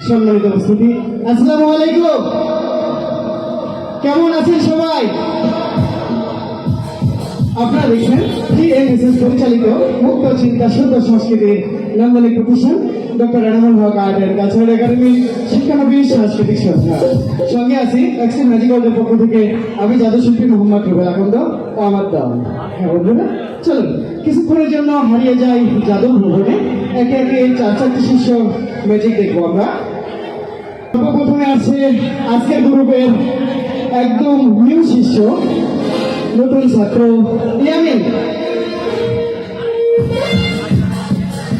সম্মানিত উপস্থিতি, আসসালামু আলাইকুম। কেমন আছেন সবাই? আপনারা দেখছেন TNSS পরিচালিত মুক্ত চিন্তা সুন্দর সংস্কৃতির নান্দনিক প্রতিষ্ঠান doctor Enamul Haque art and cultural academy শিক্ষানবিশ সাংস্কৃতিক সংস্থা। সঙ্গে আছি এক্সট্রিম ম্যাজিক ওয়ার্ল্ডের পক্ষ থেকে আমি জাদুশিল্পী মোহাম্মদ রুবেল আকন্দ ও আমার দল। হ্যাঁ বন্ধুরা, চলুন কিছুক্ষণের জন্য হারিয়ে যাই জাদু ভ্রমণে। একে একে 4-4টি শিষ্য ম্যাজিক দেখবো আমরা। প্রথমে আছে আজকের গ্রুপের একদম নিউ শিষ্য, নতুন ছাত্র ইয়ামিন।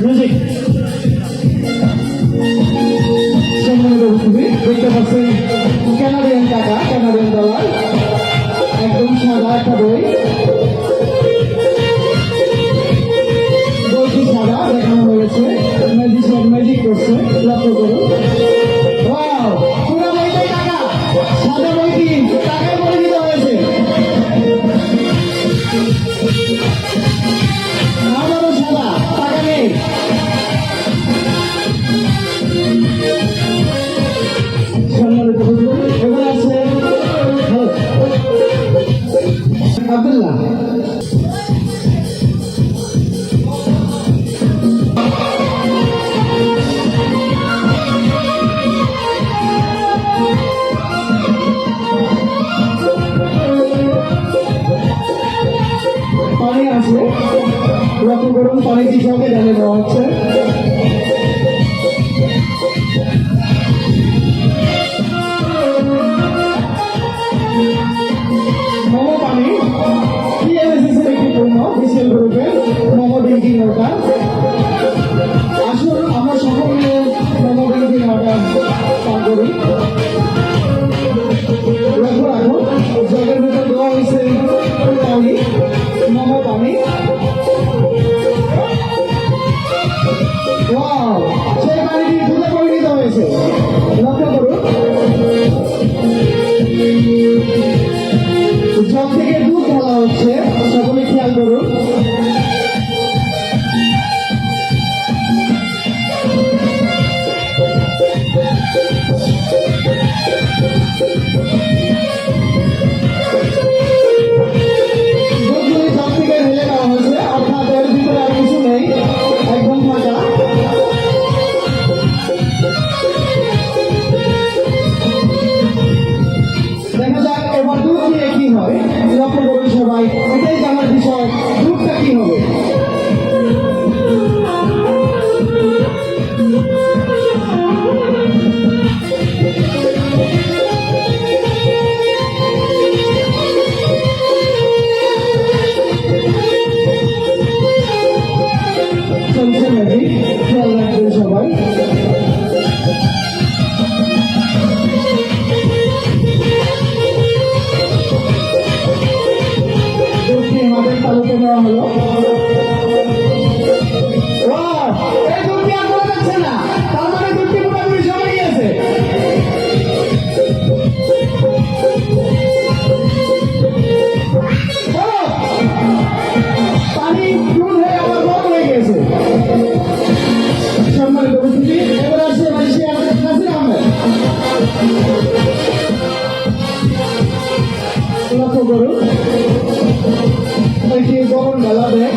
মিউজিক। সম্মানিত উপস্থিতি, দেখতে পাচ্ছেন কানাডিয়ান টাকা, কানাডিয়ান ডলার, একদম সাদা একটা বই। বইটি সাদা দেখানো হয়েছে, ম্যাজিশিয়ান ম্যাজিক করছে, লক্ষ্য করুন। পুরো বইটাই টাকা, সাদা বইটি টাকায় পরিচিত হয়েছে। আমারও সাদা, টাকা নেই। সম্মানিত এবার আছে আব্দুল্লাহ। পানি আছে, লক্ষ্য করুন, পানিটি সঙ্গে ঢেলে দেওয়া হচ্ছে। মোমো পানি TNSS এর একটি পণ্য, বিশাল গ্রুপের মোমো ড্রিঙ্কিং ওয়াটার। আসুন আমরা সকলে মোমো ড্রিঙ্কিং ওয়াটার পান করি। লক্ষ্য রাখুন, জলের ভিতরে দেওয়া হয়েছে পানি, মোমো পানি। সেই পানিটি দুধে পরিণত হয়েছে, লক্ষ্য করুন। জল থেকে দুধ ঢালা হচ্ছে, সকলে খেয়াল করুন। থাকি, খেয়াল রাখবেন সবাই। দুধটি আমাদের তালুতে দেওয়া হলো। ওয়াও, এই দুধটি আর বলা যাচ্ছে না, তার মানে দুধটি পুরোপুরি জমে গিয়েছে। পানি ফুল হয়ে আবার বড় হয়ে গেছে। সম্মানিত উপস্থিতি, এবার আসছে মাইশিয়া নাসির আহমেদ। লক্ষ্য করুন, একটি গরম ডালা ব্যাগ,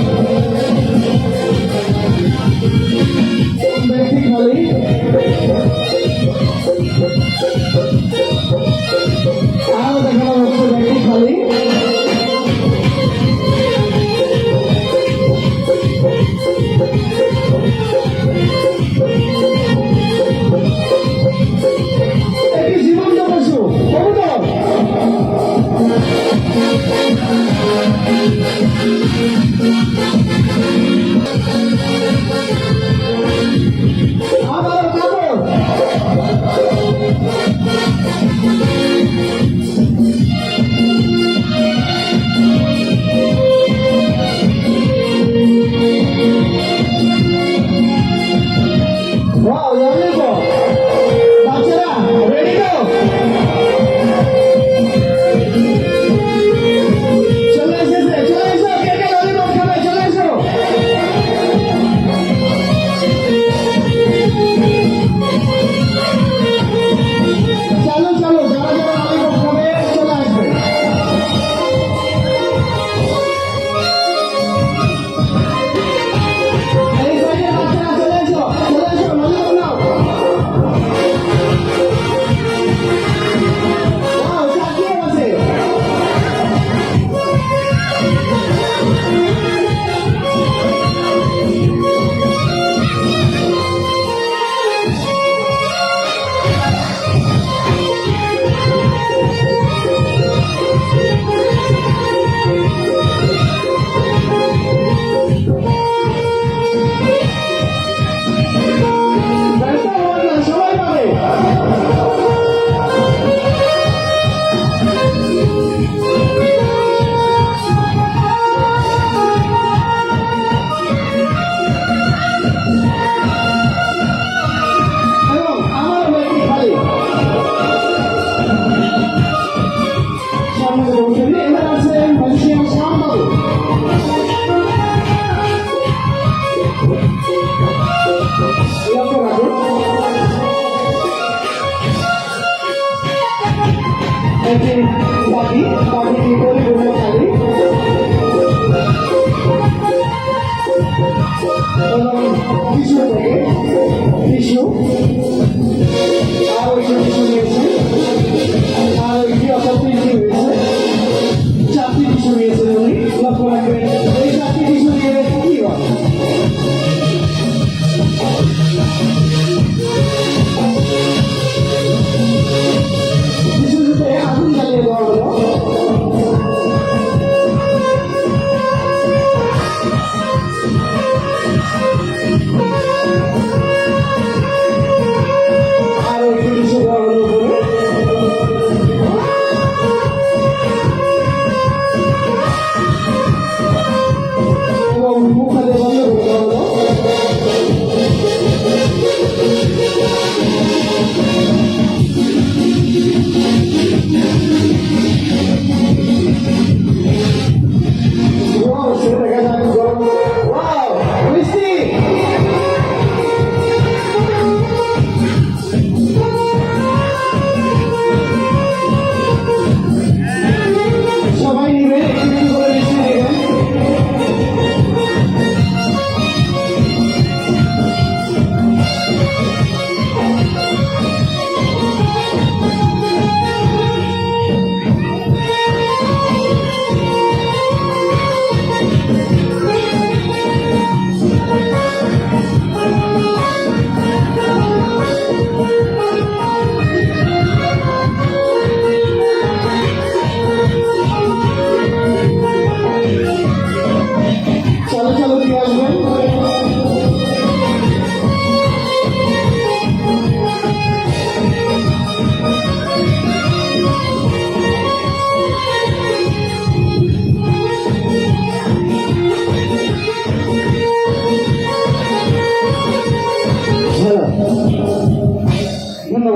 ব্যাগটি খালি। আরো দেখানো হচ্ছে ব্যাগটি খালি। একটি জীবন্ত পশু কবুতর। আবার কাপড়। Wow, lovely go. বাচ্চারা রেডি তো? চলে এসেছে, চলে এসো, কে কে ললিপপ খাবে চলে এসো। চলো চলো, যারা যারা ললিপপ খাবে চলে আসবে। এই সাইডে বাচ্চারা চলে এসো, চলে এসো, ললিপপ নাও। Wow, চাকিয়ে আছে। ব্যস্ত হবেন না, সবাই পাবে। এবং আমার ব্যাগটি খালি। সামনে বসে এবার আছে ম্যাজিশিয়ান শ্যামবাবু। লক্ষ্য রাখুন, একটি বাটি, বাটিটি পরিপূর্ণ খালি এবং টিস্যু থেকে টিস্যু, আরো একটি টিস্যু নিয়েছে, আর একটি অর্থাৎ তিনটি হয়েছে, চারটি টিস্যু নিয়েছেন উনি। লক্ষ্য রাখবেন, এই চারটি টিস্যু নিয়ে কি হয়। টিস্যুতে আগুন জ্বালিয়ে দেওয়া হলো। আরো একটি টিস্যু দেওয়া হলো উপরে।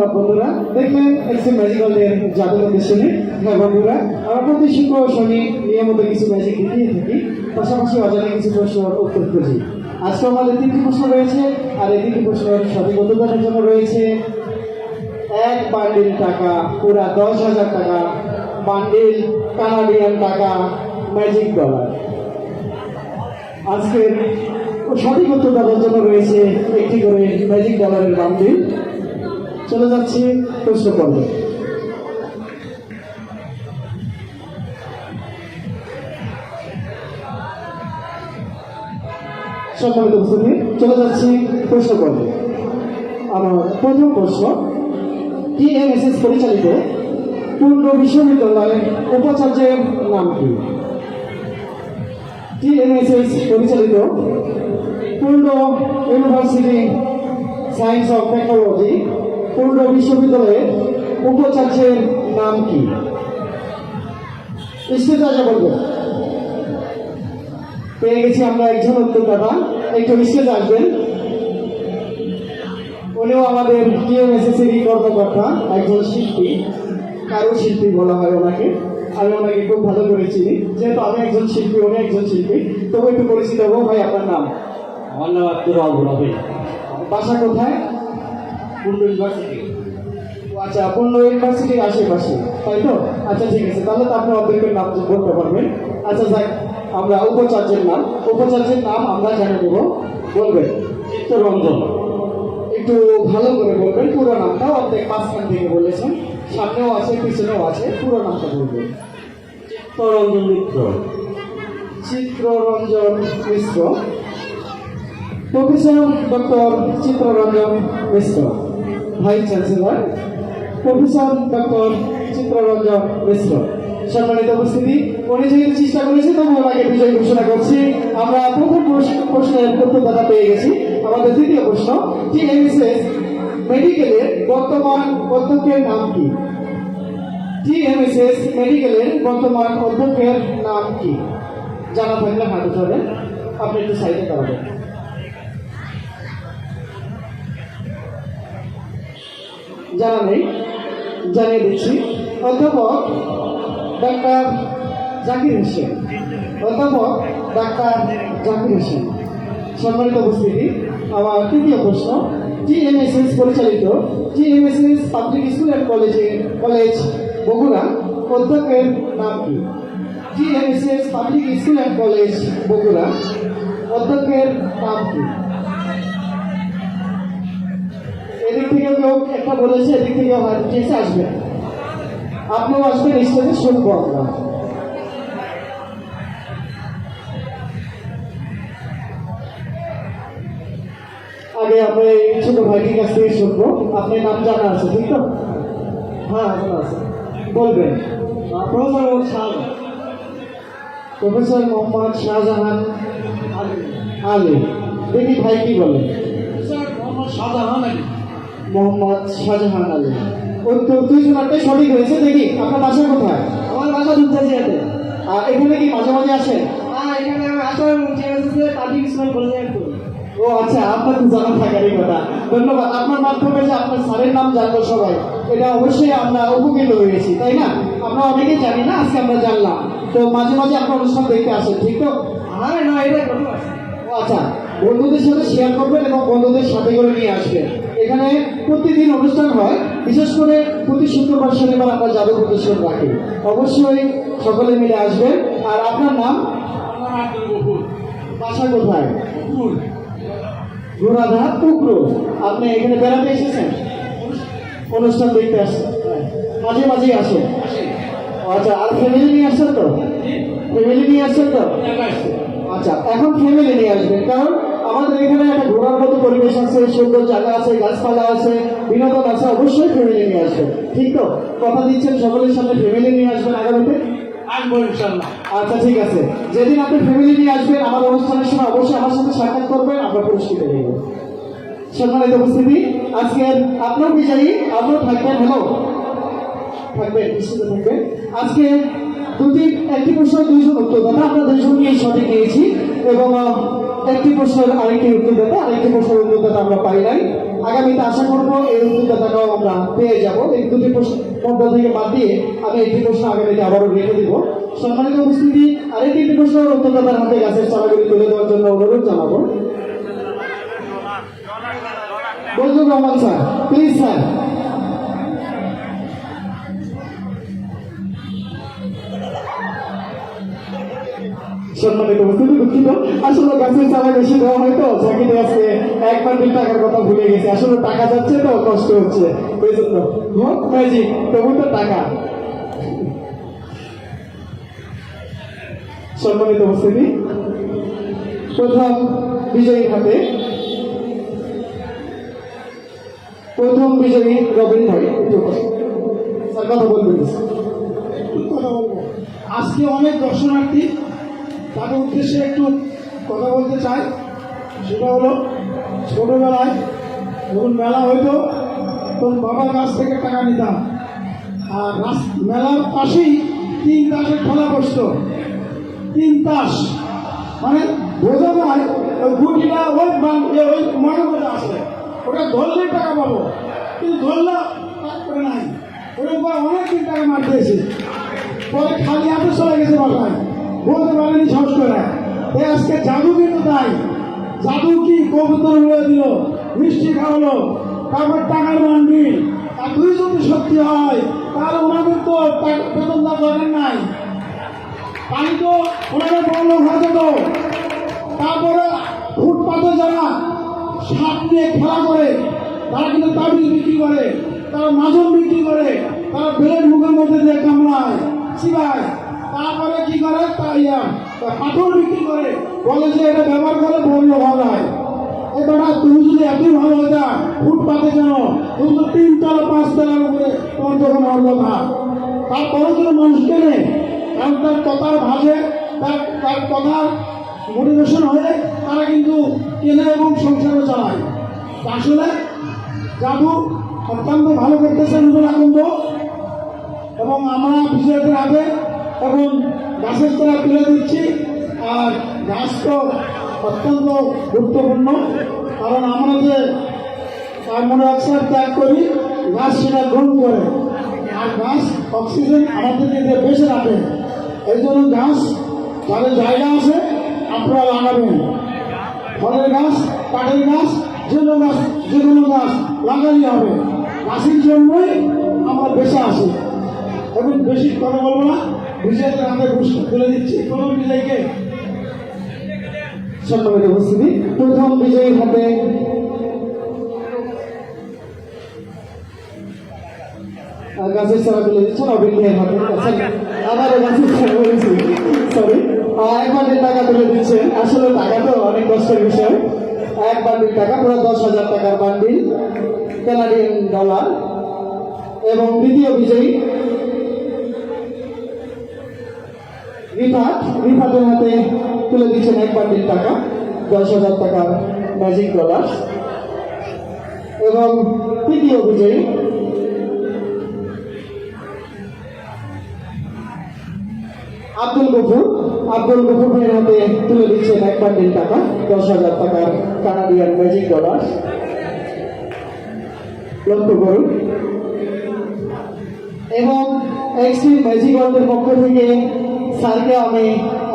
ধন্যবাদ বন্ধুরা। দেখলেন এক্সট্রিম ম্যাজিক্যালের জাদুর উদ্দেশ্যে। হ্যাঁ বন্ধুরা, আমরা প্রতি শুক্র ও শনি নিয়মিত কিছু ম্যাজিক দিয়ে থাকি, পাশাপাশি অজানা কিছু প্রশ্নের উত্তর খুঁজি। আজকে আমাদের 3টি প্রশ্ন রয়েছে, আর এই 3টি প্রশ্নের সঠিক উত্তর দেওয়ার জন্য রয়েছে 1 বান্ডিল টাকা, পুরা 10,000 টাকা, বান্ডিল কানাডিয়ান টাকা, ম্যাজিক ডলার। আজকের সঠিক উত্তর দেওয়ার জন্য রয়েছে একটি করে ম্যাজিক ডলারের বান্ডিল। চলে যাচ্ছি প্রশ্ন পর্বে। সম্মানিত উপস্থিতি, চলে যাচ্ছি প্রশ্ন পর্বে। আমার প্রথম প্রশ্ন, টিএমএসএস পরিচালিত পূর্ণ বিশ্ববিদ্যালয়ের উপাচার্যের নাম কি? টিএমএসএস পরিচালিত পূর্ণ ইউনিভার্সিটি সায়েন্স অফ টেকনোলজি পূর্ণ বিশ্ববিদ্যালয়ের উপাচার্যের নাম কি? স্টেজে আসা বলবেন। পেয়ে গেছি আমরা একজন উত্তরদাতা, একটু স্টেজে আসবেন। উনিও আমাদের টিএমএসএস এর কর্মকর্তা, একজন শিল্পী, কারো শিল্পী বলা হয় ওনাকে। আমি ওনাকে খুব ভালো করে চিনি, যেহেতু আমি একজন শিল্পী, উনি একজন শিল্পী, তবু একটু পরিচিত হবো। ভাই, আপনার নাম? আমার নাম আব্দুর রহমান রবি। বাসা কোথায়? পূর্ণ ইউনিভার্সিটি। আচ্ছা, পূর্ণ ইউনিভার্সিটির আশেপাশে, তাই তো? আচ্ছা ঠিক আছে, তাহলে তো আপনি অধ্যক্ষের নাম বলতে পারবেন। আচ্ছা যাক, আমরা উপাচার্যের নাম আমরা জানে দেব, বলবেন। চিত্তরঞ্জন। একটু ভালো করে বলবেন, পুরো নামটা। অর্ধেক মাঝখান থেকে বলেছেন, সামনেও আছে পিছনেও আছে, পুরো নামটা বলবেন। চিত্তরঞ্জন মিত্র। চিত্ররঞ্জন মিশ্র। প্রফেসর ডক্টর চিত্ররঞ্জন মিশ্র, vice chancellor professor doctor Chittaranjan মিশ্র। সম্মানিত উপস্থিতি, উনি যেহেতু চেষ্টা করেছে, তবু ওনাকে বিজয়ী ঘোষণা করছি। আমরা প্রথম প্রশ্নের উত্তরদাতা পেয়ে গেছি। আমাদের দ্বিতীয় প্রশ্ন, টিএমএসএস মেডিকেলের বর্তমান অধ্যক্ষের নাম কি? টিএমএসএস মেডিকেলের বর্তমান অধ্যক্ষের নাম কি? জানা থাকলে হাত উঠাবেন, আপনি একটু সাইডে দাঁড়াবেন। জানা নেই, জানিয়ে দিচ্ছি। অধ্যাপক ডাক্তার জাকির হোসেন। অধ্যাপক ডাক্তার জাকির হোসেন। সম্মানিত উপস্থিতি, আমার তৃতীয় প্রশ্ন, টিএমএসএস পরিচালিত TMSS public school and college Bogura অধ্যক্ষের নাম কি? TMSS public school and college Bogura অধ্যক্ষের নাম কি? এদিক থেকে লোক একটা বলেছে, এদিক থেকে এসে আসবেন, আপনিও আসবেন, স্টেজে শুনবো আমরা। আগে আমরা এই ছোট ভাইটির কাছ থেকে শুনবো। আপনার নাম জানা আছে, ঠিক তো? হ্যাঁ, জানা আছে, বলবেন। প্রফেসর মোহাম্মদ শাহজাহান আলী। দেখি ভাই কি বলেন। মোহাম্মদ শাহজাহান আলী। উত্তর দুইজনটাই সঠিক হয়েছে। দেখি আপনার বাসা কোথায়? আমার বাসা দুধসাজিয়াতে। আর এখানে কি মাঝে মাঝে আসেন? হ্যাঁ, এখানে আমি আসলে পাবলিক স্কুল কলেজে করি। ও আচ্ছা, আপনার তো জানা থাকারই কথা। ধন্যবাদ। আপনার মাধ্যমে যে আপনার স্যারের নাম জানলো সবাই, এটা অবশ্যই আমরা উপকৃত হয়েছি, তাই না? আমরা অনেকেই জানি না, আজকে আমরা জানলাম। তো মাঝে মাঝে আপনার অনুষ্ঠান দেখতে আসেন, ঠিক তো? হ্যাঁ, না, এটা কত ও আচ্ছা, বন্ধুদের সাথে শেয়ার করবেন এবং বন্ধুদের সাথে করে নিয়ে আসবেন। এখানে প্রতিদিন অনুষ্ঠান হয়, বিশেষ করে প্রতি শুক্রবার শনিবার আমরা জাদু প্রদর্শন রাখি। অবশ্যই সকলে মিলে আসবেন। আর আপনার নাম? আমার আব্দুল গফুর। বাসা কোথায়? গফুর। ঘোড়াঘাট পুকুর। আপনি এখানে বেড়াতে এসেছেন? অনুষ্ঠান দেখতে আসছেন? মাঝে মাঝেই আসেন? আচ্ছা, আর ফ্যামিলি নিয়ে আসছেন তো? ফ্যামিলি নিয়ে আসছেন তো? আচ্ছা, এখন ফ্যামিলি নিয়ে আসবেন, কারণ আমাদের এখানে একটা ঘোরার মতো পরিবেশ আছে, সুন্দর জায়গা আছে, গাছপালা আছে, বিনোদন আছে। অবশ্যই ফ্যামিলি নিয়ে আসবেন, ঠিক তো? কথা দিচ্ছেন সকলের সামনে ফ্যামিলি নিয়ে আসবেন আগামীতে? আসবো ইনশাল্লাহ। আচ্ছা ঠিক আছে, যেদিন আপনি ফ্যামিলি নিয়ে আসবেন আমার অনুষ্ঠানের সময় অবশ্যই আমার সাথে সাক্ষাৎ করবেন, আমরা পুরস্কৃত দেব। সম্মানিত উপস্থিতি, আজকের আপনার বিজয়ী আপনার থাকবেন। হ্যালো, থাকবেন, নিশ্চিত থাকবেন। আজকে একটি প্রশ্নের দুইজন উত্তরদাতা, আমরা দুইজনকেই সঠিক নিয়েছি, এবং একটি প্রশ্নের আরেকটি উত্তরদাতা আমরা পাই নাই। আগামীতে আশা করবো এই উত্তরদাতাটাও আমরা পেয়ে যাব। এই দুটি প্রশ্ন মধ্য থেকে বাদ দিয়ে আমি একটি প্রশ্ন আগামীতে আবারও রেখে দিব। সম্মানিত উপস্থিতি, আরেকটি একটি প্রশ্ন উত্তরদাতার হাতে গাছের চারাগুলি তুলে দেওয়ার জন্য অনুরোধ জানাবো। Bazlur Rahman sir, please sir. সম্মানিত উপস্থিতি, দুঃখিত, আসলে গাছের চারা বেশি দেওয়া হয়তো চাকরিতে আজকে 1 বান্ডিল টাকার কথা ভুলে গেছে। আসলে টাকা যাচ্ছে তো কষ্ট হচ্ছে, ওই জন্য হোক ম্যাজিক, তবু তো টাকা। সম্মানিত উপস্থিতি, প্রথম বিজয়ী হাতে প্রথম বিজয়ী রবিন ভাই, একটু স্যার কথা বলবেন। কথা বলবো। আজকে অনেক দর্শনার্থী, তাদের উদ্দেশ্যে একটু কথা বলতে চাই। সেটা হলো, ছোটবেলায় যখন মেলা হইতো তখন বাবার কাছ থেকে টাকা নিতাম, আর মেলার পাশেই 3 তাসের খেলা বসতো। 3 তাস মানে বোঝা যায় ওই গুটিটা ওই মনে করে আসে, ওটা ধরলে টাকা পাবো, কিন্তু ধরলে কাজ করে নাই। ওরকম অনেকদিন টাকা মার দিয়েছে, পরে খালি হাতে চলে গেছে বাসায়, বলতে পারেনি সাহস করে। এই আজকে জাদু কিন্তু তাই, জাদু কি কবুতর উড়ে দিল, মিষ্টি খাওয়ালো, তারপর টাকার বান্ডিল। আর তুই যদি সত্যি হয় তাহলে ওনাদের তো বেতন দেওয়া দরকার নাই, পানি তো ওনাদের বড় লোক হয়ে যেত। তারপরে ফুটপাতে যারা সাপ নিয়ে খেলা করে তারা কিন্তু তাবিজ বিক্রি করে, তারা মাজন বিক্রি করে, তারা বেলের মুখের মধ্যে দিয়ে কামড়ায় চিবায়, তারপরে কি করে পাথর বিক্রি করে, বলে যে এটা ব্যবহার করে বললো ভালো হয়। এবার তুমি যদি এতই ভালো হয়ে যা ফুটপাতে কেন, তুমি তো 3 তলা 5 তলার উপরে তোমার দোকান হওয়ার কথা। তারপরে যদি মানুষ কেনে, কারণ তার কথার ভাষে, তার কথার মোটিভেশন হয়ে তারা কিন্তু কেনে এবং সংসারও চালায়। আসলে জাদু অত্যন্ত ভালো করতেছে নতুন আকন্দ, এবং আমরা বিজয়ীদের আগে এখন গাছের চারা তুলে দিচ্ছি। আর গাছ তো অত্যন্ত গুরুত্বপূর্ণ, কারণ আমরা যে কার্বন ডাইঅক্সাইড ত্যাগ করি, গাছ সেটা গ্রহণ করে, আর গাছ অক্সিজেন আমাদেরকে যে বেঁচে রাখে। এই জন্য গাছ যাদের জায়গা আছে আপনারা লাগাবেন। ফলের গাছ, কাঠের গাছ, যে কোনো গাছ লাগালেই হবে। গাছের জন্যই আমরা বেঁচে আসি। এখন বেশি কথা বলবো না, বিজয়ীদের হাতে পুরস্কার তুলে দিচ্ছি। প্রথম বিজয়ীকে সম্মানিত উপস্থিতি, প্রথম বিজয়ীর হাতে গাছের চারা তুলে দিচ্ছেন অবিন ভাইয়ের হাতে। আবার গাছের চারা বলেছি, সরি, 1 বান্ডিল টাকা তুলে দিচ্ছেন। আসলে টাকা তো অনেক কষ্টের বিষয়। 1 বান্ডিল টাকা, পুরো 10,000 টাকার বান্ডিল, কানাডিয়ান ডলার। এবং দ্বিতীয় বিজয়ী রিফাতের হাতে তুলে দিচ্ছেন 1 বান্ডিল টাকা, 10,000 টাকার ম্যাজিক ডলার। এবং তৃতীয় বিজয়ী আব্দুল গফুর ভাইয়ের হাতে তুলে দিচ্ছেন 1 বান্ডিল টাকা, 10,000 টাকার কানাডিয়ান ম্যাজিক ডলার। লক্ষ্য করুন। এবং এক্সট্রিম ম্যাজিক ওয়ার্ল্ডের পক্ষ থেকে স্যারকে আমি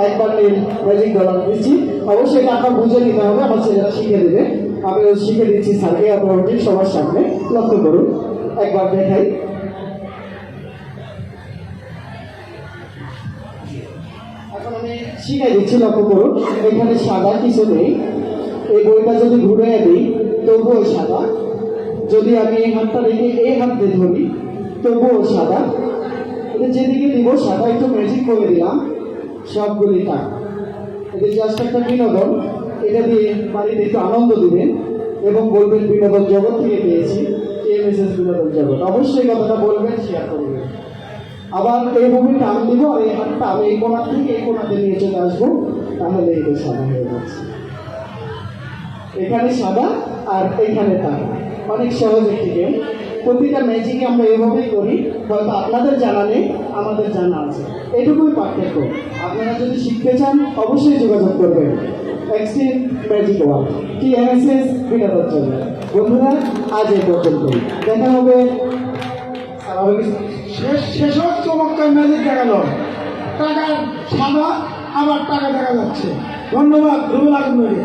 1 বান্ডিল ম্যাজিক ডলার দিচ্ছি। অবশ্যই টাকা বুঝে নিতে হবে, আমার ছেলেরা শিখে দেবে। আমি শিখে দিচ্ছি স্যারকে, আপনার ঠিক সবার সামনে। লক্ষ্য করুন, একবার দেখাই। এখন আমি শিখাই দিচ্ছি, লক্ষ্য করুন। এখানে সাদা কিছু নেই, এই বইটা যদি ঘুরে দিই তবুও সাদা, যদি আমি এই হাতটা রেখে এই হাত দিয়ে ধরি তবুও সাদা। এটা যেদিকে দিব সাদা, একটু ম্যাজিক করে দিলাম, সবগুলি টাকা। এটা জাস্ট একটা বিনোদন, এটা দিয়ে বাড়িতে একটু আনন্দ দিবেন এবং বলবেন বিনোদন জগৎ থেকে পেয়েছি, KMSS বিনোদন জগৎ। অবশ্যই কথাটা বলবেন, শেয়ার করবেন। আবার এই মুভি টান দিব, আর এই হাতটা আমি এই কোণা থেকে এই কোণাতে নিয়ে চলে আসবো, তাহলে এটা সাদা হয়ে যাচ্ছে। এখানে সাদা আর এখানে টাকা, অনেক সহজ একটি গেম। প্রতিটা ম্যাজিকে আমরা এভাবেই করি, হয়তো আপনাদের জানা নেই, আমাদের জানা আছে, এটুকুই পার্থক্য। আপনারা যদি শিখতে চান অবশ্যই যোগাযোগ করবেন। এক্সট্রিম ম্যাজিক ওয়ার্ল্ড TMSS বিনোদন জন্য। বন্ধুরা আজ এই পর্যন্তই, দেখা হবে। শেষ চমৎকার ম্যাজিক দেখালো, টাকা সাদা আবার টাকা দেখা যাচ্ছে। ধন্যবাদ রুবেল আহমেদ।